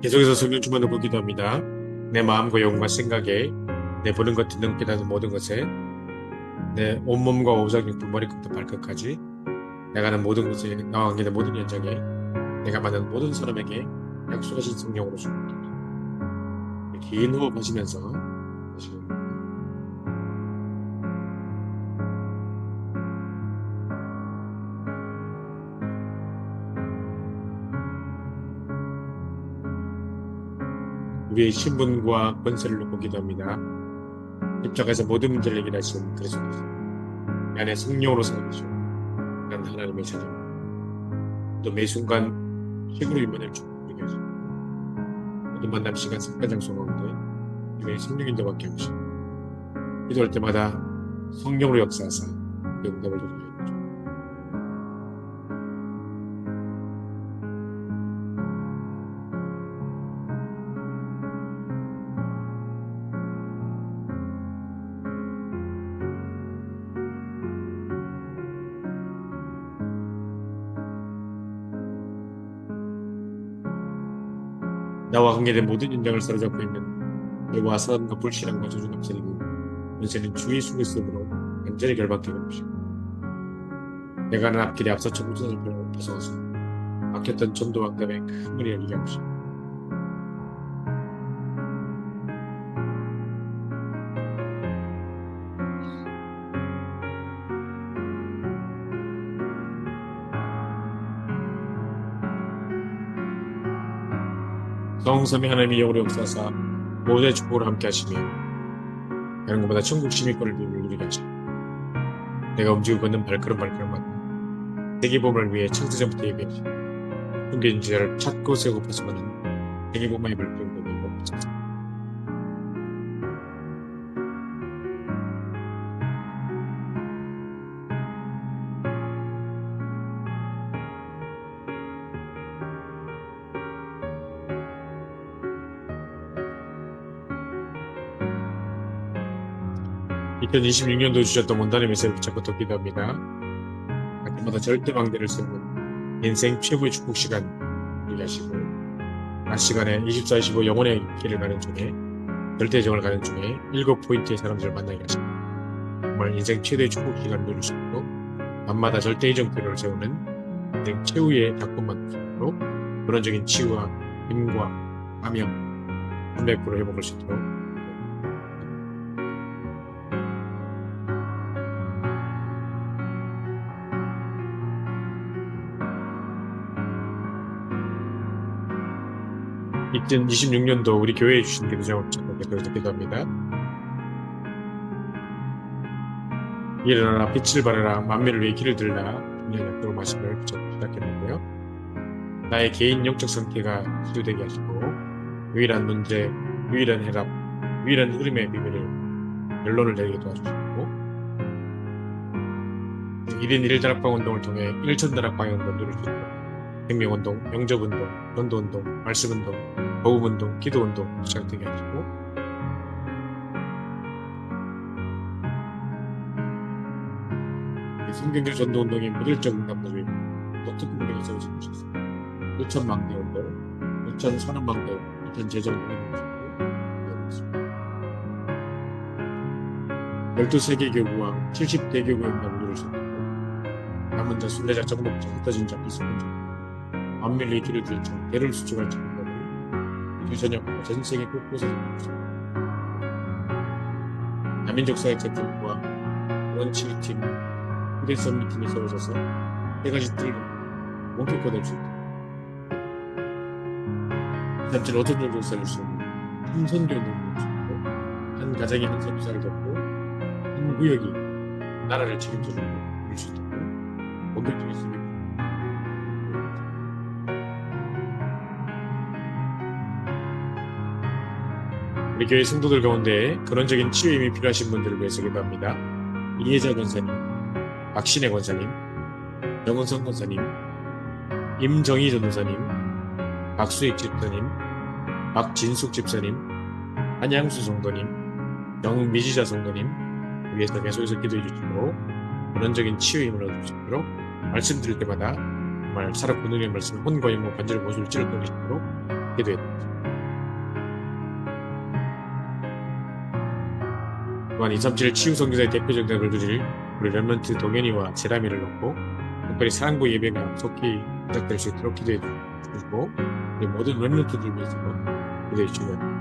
계속해서 성경 충만 놓고 기도합니다. 내 마음과 영과 생각에 내 보는 것 듣는 것 깨닫는 모든 것에 내 온몸과 오장육부 머리끝부터 발끝까지 내가 하는 모든 것에 나와 관계된 모든 현장에 내가 만나는 모든 사람에게 약속하신 성령으로 주옵소서. 긴 호흡 하시면서 하시면 우리의 신분과 권세를 놓고 기도합니다. 십자가에서 모든 문제를 해결하신 그리스도 이 안에 성령으로 살아계시고 난 하나님의 자녀 또 매 순간 힘으로 임만을 주게 하시고 모든 만남 시간 습관 장소 가운데 이의 성령인도 밖에 하시고 기도할 때마다 성령으로 역사하사 그 응답을 주시옵소서. 나와 관계된 모든 현장을 사로잡고 있는 죄와 사단과 불신앙과 저주는 없애리고 원세는 주 예수 그리스도로 완전히 결박되게 하시고 내가 하는 앞길에 앞서 전부전을 벗어서 막혔던 전도와 응답에 큰 문이 열리게 하시고 성삼위 하나님이 영으로 역사하사 모두의 축복을 함께 하시며 다른 것보다 천국 시민권을 누리게 하시고 내가 움직이고 걷는 발걸음마다 세계복음을 위해 창세전부터 예배하시고 숨겨진 지자를 찾고 세우고 파수하는 세계복음의 발걸음을 위해 2026년도 주셨던 원단의 메시지를 붙잡고 또 기도합니다. 그때마다 절대 방대를 세우는 인생 최고의 축복 시간 되게 하시고 낮 시간에 24-25 영혼의 길을 가는 중에 절대정을 가는 중에 7포인트의 사람들을 만나게 하시고 정말 인생 최대의 축복 시간을 누리시고 밤마다 절대의 정표를 세우는 인생 최후의 작품만 주시고 근원적인 치유와 힘과 감염 300% 회복할 수 있도록 이젠 26년도 우리 교회에 주신 기도제목을 찾고 기도합니다. 일어나라 빛을 발하라 만민을 위해 길을 들라 분명히 약속을 말씀을 붙잡고 시작했는데요. 나의 개인 영적 상태가 치유되게 하시고 유일한 문제, 유일한 해답, 유일한 흐름의 비밀을 결론을 내리게 도와주시고 1인 1다락방 운동을 통해 1,000다락방의 운동을 누릴 수 있도록 생명운동, 영접운동, 전도운동, 말씀운동, 보험운동, 기도운동 시작되게 하시고 성경적 전도운동의 모델적 응답들을 독특한 무대가 세워진 것이었습니다. 노천망대운동, 노천산업망대운동, 노천재정운동을 12세계 교구와 70대 교구의 응답을 누르셨고 남은 자, 순례자, 정복자, 흩어진 자, 비스군 자, 만밀리 길을 들쳐 대를 수축할 자들을 유전역과 전세계 곳곳에서 보셨습니다. 다민족 사회체팀과 원칠팀, 휴대선미팀이 세워져서 세 가지 뜰로 원격화될 수 있다. 237 어떤 정도 살릴 수 있는 한선교운동을 주고 한 가정이 한 선교사를 돕고 한 구역이 나라를 책임져주는 일수 있도록 원격적인 있습니다. 우리 교회 성도들 가운데 근원적인 치유임이 필요하신 분들을 위해서 기도합니다. 이혜자 권사님, 박신혜 권사님, 정은성 권사님, 임정희 전도사님, 박수익 집사님, 박진숙 집사님, 한양수 성도님, 정미지자 성도님 위해서 계속해서 기도해 주시고 근원적인 치유임을 얻을 수 있도록 말씀드릴 때마다 정말 살았고 능력의 말씀을 혼과 영과 관절을 모습을 찌르고 계시도록 기도해 드립니다. 또한 237 치유선교사의 대표적 대학을 드릴 우리 렘넌트 동현이와 제라미를 놓고 특별히 사랑부 예배가 속히 시작될 수 있도록 기도해 주시고 우리 모든 렘넌트들 위해서 기도해 주시기 바랍니다.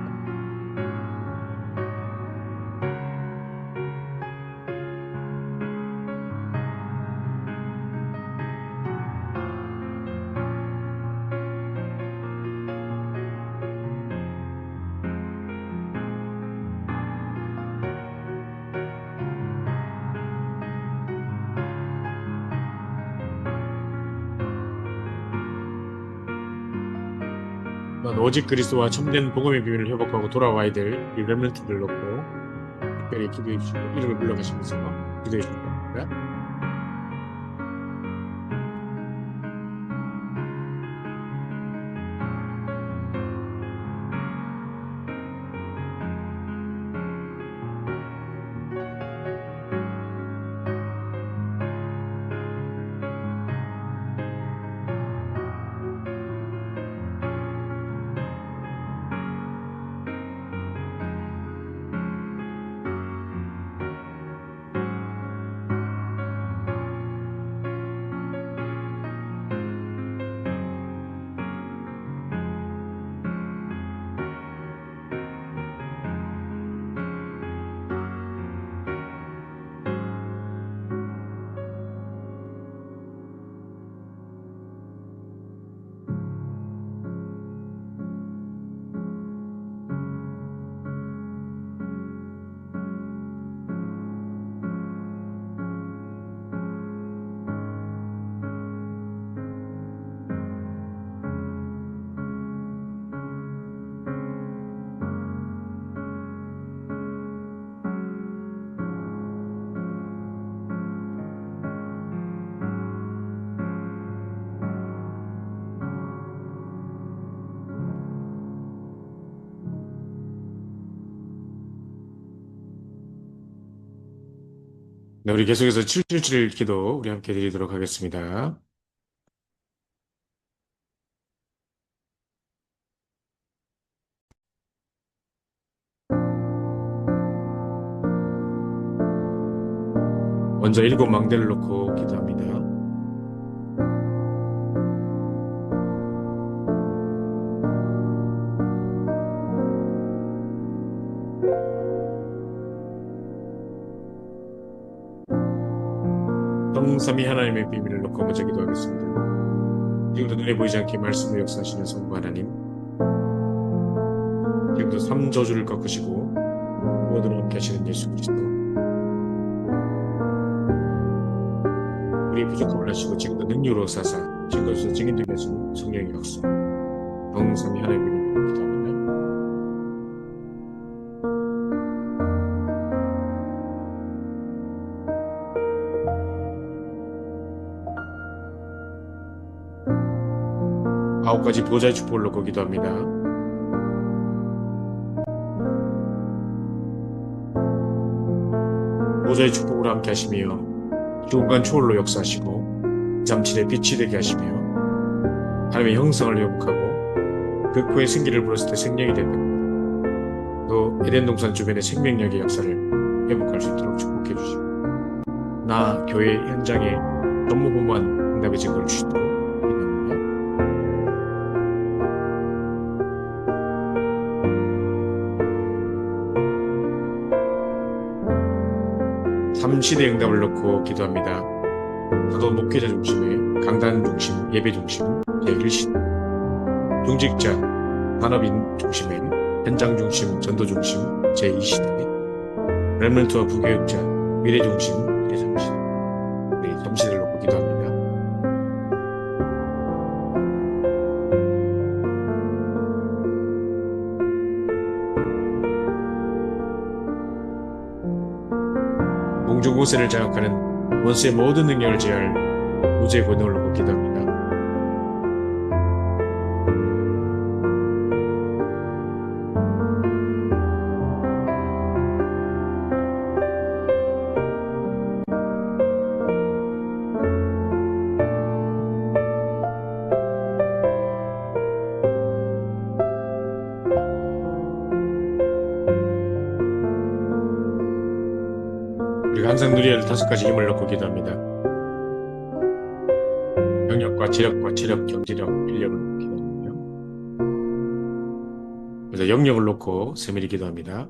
오직 그리스도와 참된 복음의 비밀을 회복하고 돌아와야 될 이 렘넌트들 놓고 특별히 기도해 주시고 이름을 불러가시면서 기도해 주시기 바랍니다. 네, 우리 계속해서 777 기도 우리 함께 드리도록 하겠습니다. 먼저 7 망대를 놓고 기도합니다. 성삼위 하나님의 비밀을 놓고 먼저 기도하겠습니다. 지금도 눈에 보이지 않게 말씀을 역사하시는 성부 하나님, 지금도 3저주를 꺾으시고 무엇으로 함께 하시는 예수 그리스도, 우리 부족함을 하시고 지금도 능력으로 사사 지금까지 증인되게 하시는 성령의 역사, 성삼위 하나님의 비밀을 기도합니다. 아홉 가지 보좌의 축복을 놓고 기도합니다. 보좌의 축복으로 함께 하시며 주공간 초월로 역사하시고 237의 빛이 되게 하시며 하나님의 형상을 회복하고 그 코에 생기를 불었을 때 생명이 된다. 또 에덴 동산 주변의 생명력의 역사를 회복할 수 있도록 축복해 주시고 나 교회 현장에 전무후무한 응답의 증거를 주시도록 기도합니다. 3시대 응답을 놓고 기도합니다. 저도 목회자 중심의 강단 중심, 예배 중심 제1시대, 중직자, 산업인 중심의 현장 중심, 전도 중심 제2시대, 렘넌트와 부교육자, 미래 중심 제3시대, 우리 3시대를 놓고 기도합니다. 공중고세를 장악하는 원수의 모든 능력을 제어할 우주의 권능을 놓고 기도합니다. 우리가 항상 누려야 할 5가지 힘을 놓고 기도합니다. 영역과 지력과 체력, 경제력, 인력을 놓고 기도합니다. 그래서 영역을 놓고 세밀히 기도합니다.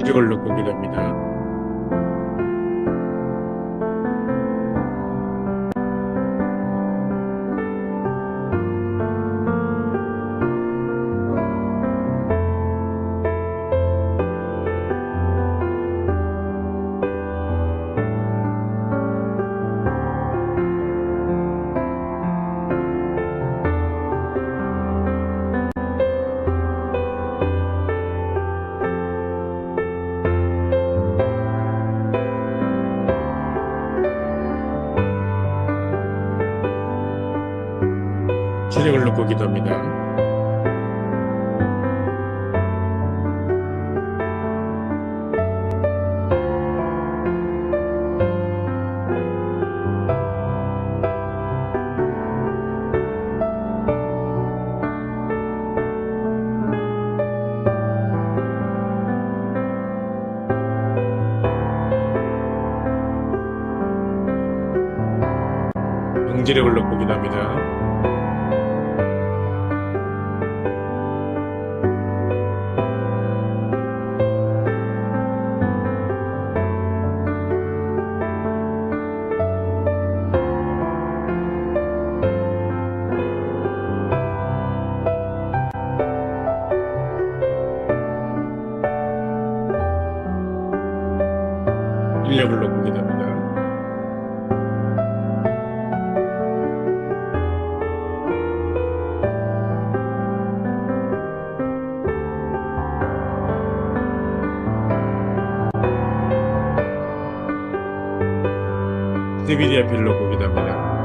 지력을 놓고 기도합니다. 체력을 놓고 기도합니다. 영지력을 놓고 기도합니다. 인력을 놓고 기도합니다. 세비리아 필 놓고 기도합니다.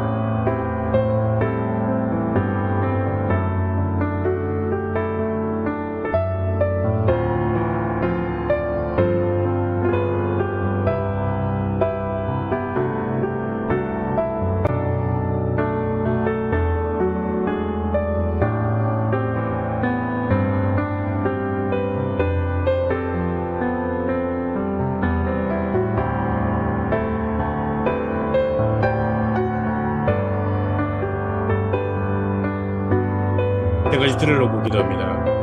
때까지 들으려고 기도합니다.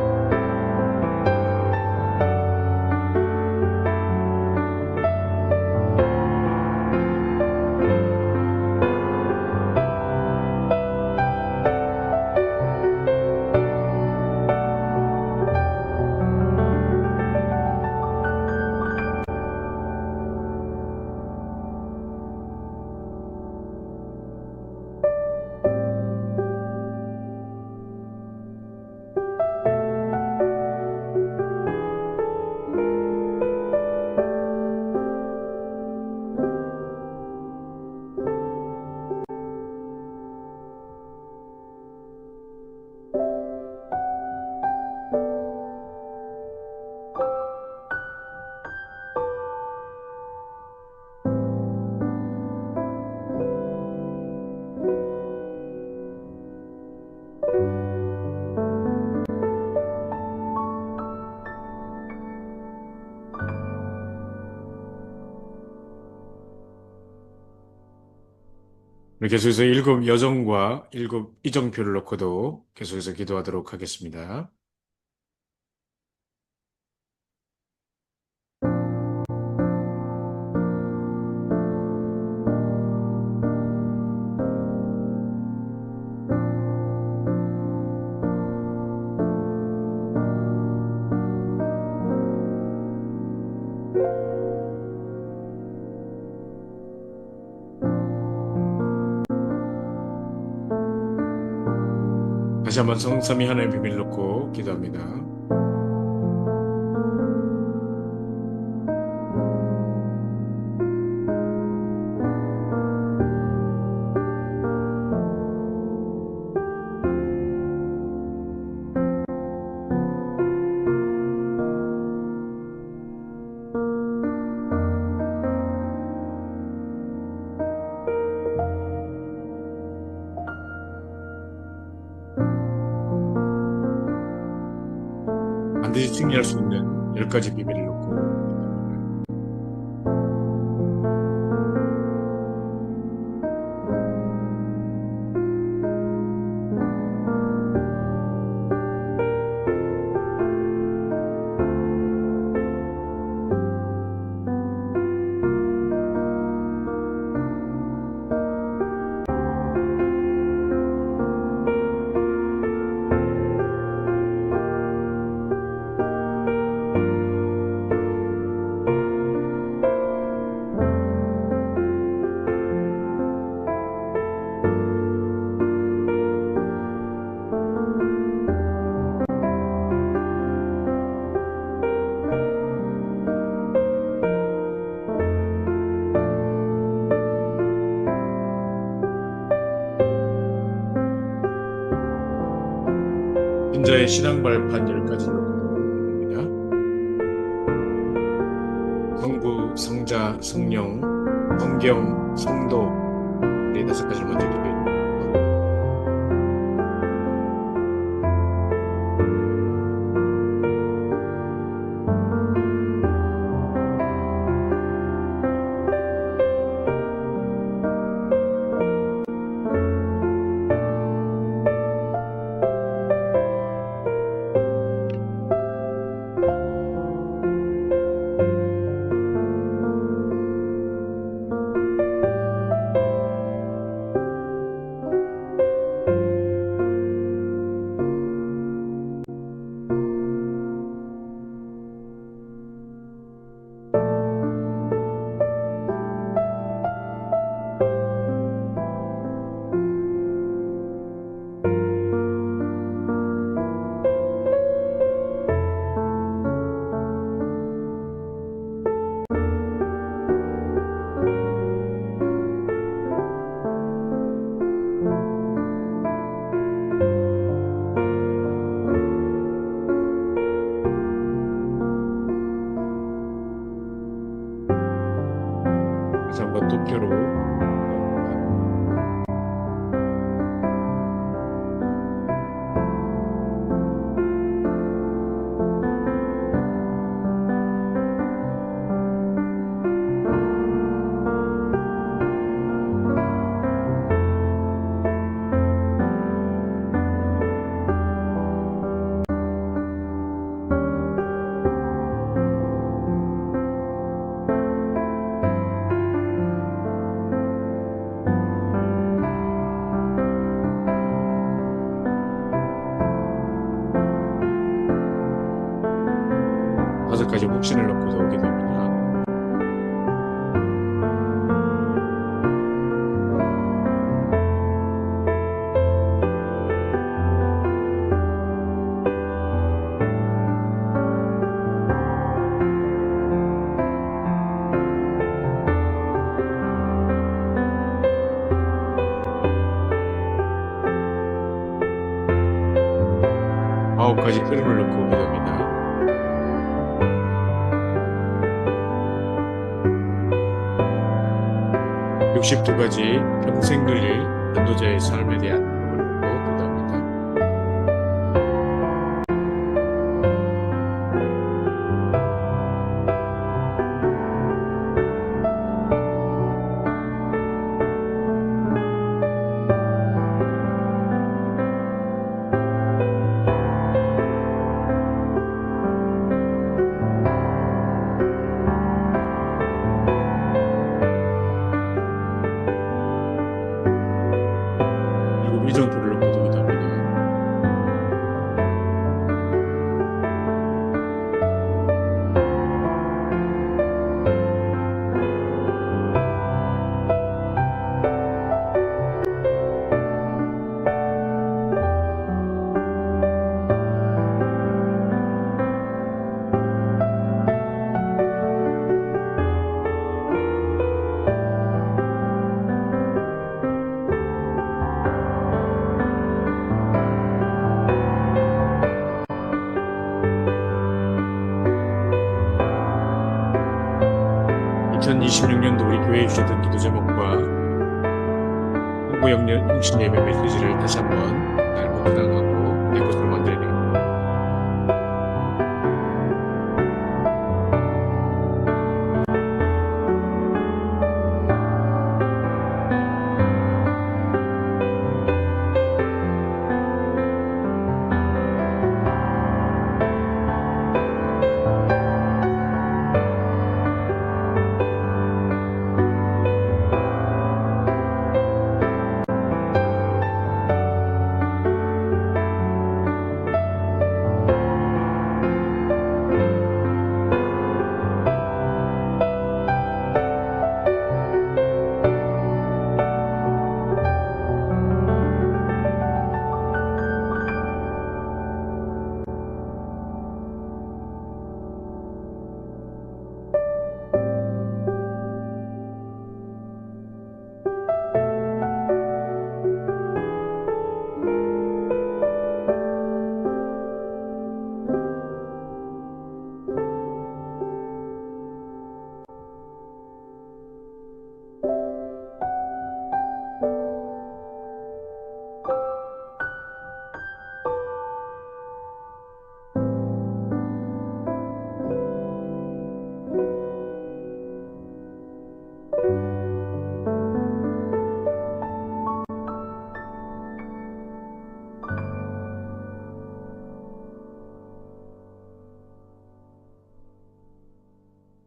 우리 계속해서 7 여정과 7 이정표를 놓고도 계속해서 기도하도록 하겠습니다. 다시 한번 성삼위 하나님의 비밀 놓고 기도합니다. 반드시 승리할 수 있는 10가지 비밀을 놓고 신자의 신앙 발판 10가지를 놓고 기도합니다. 성부, 성자, 성령, 성경, 성도 이 5가지를 먼저 기도합니다. 혁신을 놓고서 기도합니다. 아홉 가지 흐름을 놓고 기도합니다. 육십두 가지 평생 누릴 전도자의 삶에 대한 부분을 놓고 기도합니다. 그리고 위정토를 놓고도 기도합니다. (2026년도) 우리 교회에 주셨던 기도 제목과 홍보 영신 예배 메시지를 다시 한번 잘 묵상하고 내 것으로 만들어야 되겠습니다.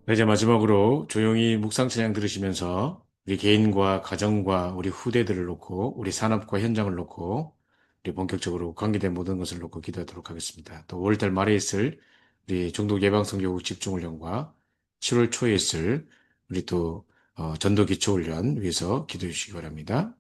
네, 이제 마지막으로 조용히 묵상 찬양 들으시면서 우리 개인과 가정과 우리 후대들을 놓고 우리 산업과 현장을 놓고 우리 본격적으로 관계된 모든 것을 놓고 기도하도록 하겠습니다. 또 5월달 말에 있을 우리 종독 예방선교국 집중훈련과 7월 초에 있을 우리 또 전도 기초훈련 위해서 기도해 주시기 바랍니다.